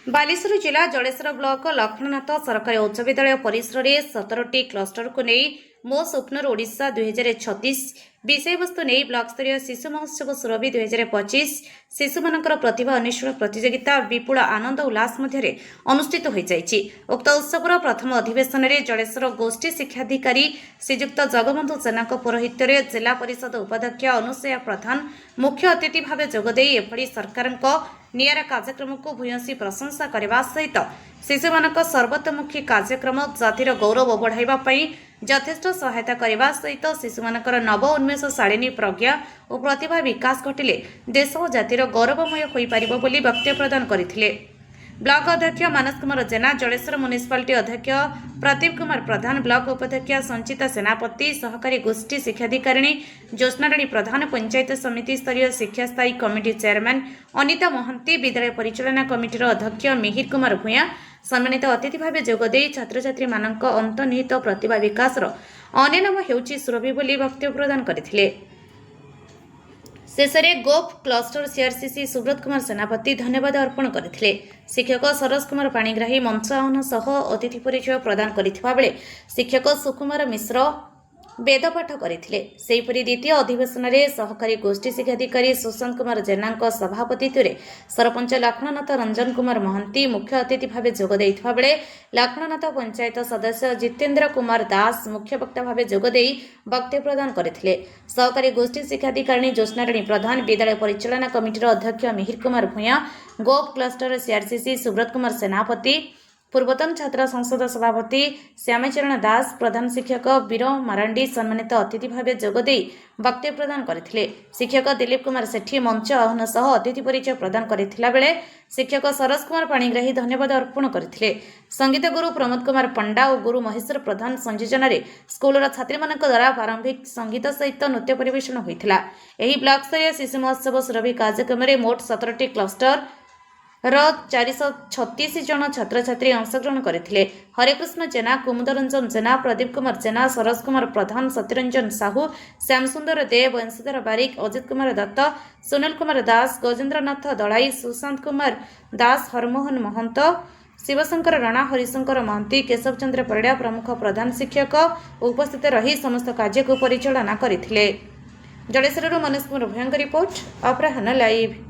ବାଲେଶ୍ୱର ଜିଲ୍ଲା ଜଳେଶ୍ୱର ବ୍ଲକ ଲକ୍ଷ୍ମଣନାଥ ସରକାରୀ ଉଚ୍ଚ ବିଦ୍ୟାଳୟ ପରିସରରେ 17ଟି କ୍ଲଷ୍ଟରକୁ ନେଇ ମୋ ସ୍ୱପ୍ନର ଓଡ଼ିଶା 2036 ବିଷୟବସ୍ତୁ ନେଇ ବ୍ଲକସ୍ତରୀୟ ଶିଶୁ ମହୋତ୍ସବ ସୁରଭି 2025 ଶିଶୁମାନଙ୍କର ପ୍ରତିଭା ଅନ୍ୱେଷଣ ପ୍ରତିଯୋଗିତା ବିପୁଳ ଆନନ୍ଦ ଉଲ୍ଲାସ ମଧ୍ୟରେ ଅନୁଷ୍ଠିତ ହୋଇଯାଇଛି। ଉକ୍ତ ଉତ୍ସବର ପ୍ରଥମ ଅଧିବେଶନରେ ଜଳେଶ୍ୱର ଗୋଷ୍ଠୀ ଶିକ୍ଷାଧିକାରୀ ଶ୍ରୀଯୁକ୍ତ ଜଗବନ୍ଧୁ ଜେନାଙ୍କ ପୌରୋହିତ୍ୟରେ ଜିଲ୍ଲା ପରିଷଦ ଉପାଧ୍ୟକ୍ଷ ଅନୁସୂୟା ପ୍ରଧାନ ମୁଖ୍ୟ ଅତିଥି ଭାବେ ଯୋଗଦେଇ ଏଭଳି ସରକାରଙ୍କ ନିଆରା କାର୍ଯ୍ୟକ୍ରମକୁ ଭୂୟସୀ ପ୍ରଶଂସା କରିବା ସହିତ ଶିଶୁମାନଙ୍କ ସର୍ବତୋମୁଖୀ କାର୍ଯ୍ୟକ୍ରମ ଜାତିର ଗୌରବ ବଢ଼ାଇବା ପାଇଁ ଯଥେଷ୍ଟ ସହାୟତା କରିବା ସହିତ ଶିଶୁମାନଙ୍କର ନବ ଉନ୍ମେଷ ଶାଳିନୀ ପ୍ରଜ୍ଞା ଓ ପ୍ରତିଭା ବିକାଶ ଘଟିଲେ ଦେଶ ଓ ଜାତିର ଗୌରବମୟ ହୋଇପାରିବ ବୋଲି ବକ୍ତବ୍ୟ ପ୍ରଦାନ କରିଥିଲେ। ବ୍ଲକ ଅଧ୍ୟକ୍ଷ ମାନସ କୁମାର ଜେନା, ଜଳେଶ୍ୱର ମ୍ୟୁନିସିପାଲିଟି ଅଧ୍ୟକ୍ଷ ପ୍ରଦୀପ କୁମାର ପ୍ରଧାନ, ବ୍ଲକ ଉପାଧ୍ୟକ୍ଷ ସଞ୍ଚିତା ସେନାପତି, ସହକାରୀ ଗୋଷ୍ଠୀ ଶିକ୍ଷାଧିକାରିଣୀ ଜ୍ୟୋତ୍ସ୍ନାରାଣୀ ପ୍ରଧାନ, ପଞ୍ଚାୟତ ସମିତି ସ୍ତରୀୟ ଶିକ୍ଷା ସ୍ଥାୟୀ କମିଟି ଚେୟାରମ୍ୟାନ୍ ଅନିତା ମହାନ୍ତି, ବିଦ୍ୟାଳୟ ପରିଚାଳନା କମିଟିର ଅଧ୍ୟକ୍ଷ ମିହିର କୁମାର ଭୂୟାଁ ସମ୍ମାନିତ ଅତିଥି ଭାବେ ଯୋଗଦେଇ ଛାତ୍ରଛାତ୍ରୀମାନଙ୍କ ଅନ୍ତର୍ନିହିତ ପ୍ରତିଭା ବିକାଶର ଅନ୍ୟ ନାମ ହେଉଛି ସୁରଭି ବୋଲି ବକ୍ତବ୍ୟ ପ୍ରଦାନ କରିଥିଲେ। ଶେଷରେ ଗୋପ୍ କ୍ଲଷ୍ଟର ସିଆର୍ସିସି ସୁବ୍ରତ କୁମାର ସେନାପତି ଧନ୍ୟବାଦ ଅର୍ପଣ କରିଥିଲେ। ଶିକ୍ଷକ ସରୋଜ କୁମାର ପାଣିଗ୍ରାହୀ ମଞ୍ଚ ଆହ୍ୱାନ ସହ ଅତିଥି ପରିଚୟ ପ୍ରଦାନ କରିଥିବା ବେଳେ ଶିକ୍ଷକ ସୁକୁମାର ମିଶ୍ର ବେଦପାଠ କରିଥିଲେ। ସେହିପରି ଦ୍ୱିତୀୟ ଅଧିବେଶନରେ ସହକାରୀ ଗୋଷ୍ଠୀ ଶିକ୍ଷାଧିକାରୀ ସୁଶାନ୍ତ କୁମାର ଜେନାଙ୍କ ସଭାପତିତ୍ୱରେ ସରପଞ୍ଚ ଲକ୍ଷ୍ମଣନାଥ ରଞ୍ଜନ କୁମାର ମହାନ୍ତି ମୁଖ୍ୟ ଅତିଥି ଭାବେ ଯୋଗ ଦେଇଥିବା ବେଳେ ଲକ୍ଷ୍ମଣନାଥ ପଞ୍ଚାୟତ ସଦସ୍ୟ ଜିତେନ୍ଦ୍ର କୁମାର ଦାସ ମୁଖ୍ୟ ବକ୍ତା ଭାବେ ଯୋଗଦେଇ ବକ୍ତବ୍ୟ ପ୍ରଦାନ କରିଥିଲେ। ସହକାରୀ ଗୋଷ୍ଠୀ ଶିକ୍ଷାଧିକାରିଣୀ ଜ୍ୟୋତ୍ସ୍ନାରାଣୀ ପ୍ରଧାନ, ବିଦ୍ୟାଳୟ ପରିଚାଳନା କମିଟିର ଅଧ୍ୟକ୍ଷ ମିହିର କୁମାର ଭୂୟାଁ, ଗୋପ୍ କ୍ଲଷ୍ଟର ସିଆର୍ସିସି ସୁବ୍ରତ କୁମାର ସେନାପତି, ପୂର୍ବତନ ଛାତ୍ର ସଂସଦ ସଭାପତି ଶ୍ୟାମଚରଣ ଦାସ, ପ୍ରଧାନ ଶିକ୍ଷକ ବୀର ମାରାଣ୍ଡି ସମ୍ମାନିତ ଅତିଥି ଭାବେ ଯୋଗଦେଇ ବକ୍ତବ୍ୟ ପ୍ରଦାନ କରିଥିଲେ। ଶିକ୍ଷକ ଦିଲ୍ଲୀପ କୁମାର ସେଠୀ ମଞ୍ଚ ଆହ୍ୱାନ ସହ ଅତିଥି ପରିଚୟ ପ୍ରଦାନ କରିଥିଲା ବେଳେ ଶିକ୍ଷକ ସରୋଜ କୁମାର ପାଣିଗ୍ରାହୀ ଧନ୍ୟବାଦ ଅର୍ପଣ କରିଥିଲେ। ସଙ୍ଗୀତ ଗୁରୁ ପ୍ରମୋଦ କୁମାର ପଣ୍ଡା ଓ ଗୁରୁ ମହେଶ୍ୱର ପ୍ରଧାନ ସଂଯୋଜନାରେ ସ୍କୁଲର ଛାତ୍ରୀମାନଙ୍କ ଦ୍ୱାରା ପ୍ରାରମ୍ଭିକ ସଙ୍ଗୀତ ସହିତ ନୃତ୍ୟ ପରିବେଷଣ ହୋଇଥିଲା। ଏହି ବ୍ଲକସ୍ତରୀୟ ଶିଶୁ ମହୋତ୍ସବ ସୁରଭି କାର୍ଯ୍ୟକ୍ରମରେ ମୋଟ 17ଟି କ୍ଲଷ୍ଟର 436 ଜଣ ଛାତ୍ରଛାତ୍ରୀ ଅଂଶଗ୍ରହଣ କରିଥିଲେ। ହରେକୃଷ୍ଣ ଜେନା, କୁମୁଦ ରଞ୍ଜନ ଜେନା, ପ୍ରଦୀପ କୁମାର ଜେନା, ସରୋଜ କୁମାର ପ୍ରଧାନ, ସତ୍ୟରଞ୍ଜନ ସାହୁ, ଶ୍ୟାମସୁନ୍ଦର ଦେ, ବଂଶୀଧର ବାରିକ, ଅଜିତ କୁମାର ଦତ୍ତ, ସୁନୀଲ କୁମାର ଦାସ, ଗଜେନ୍ଦ୍ରନାଥ ଦଳାଇ, ସୁଶାନ୍ତ କୁମାର ଦାସ, ହରମୋହନ ମହନ୍ତ, ଶିବଶଙ୍କର ରଣା, ହରିଶଙ୍କର ମହାନ୍ତି, କେଶବ ଚନ୍ଦ୍ର ପରିଡ଼ା ପ୍ରମୁଖ ପ୍ରଧାନ ଶିକ୍ଷକ ଉପସ୍ଥିତ ରହି ସମସ୍ତ କାର୍ଯ୍ୟକୁ ପରିଚାଳନା କରିଥିଲେ। ଜଳେଶ୍ୱରରୁ ମନୋଜ କୁମାର ଭୂୟାଙ୍କ ରିପୋର୍ଟ, ଅପରାହ୍ନ ଲାଇଭ୍।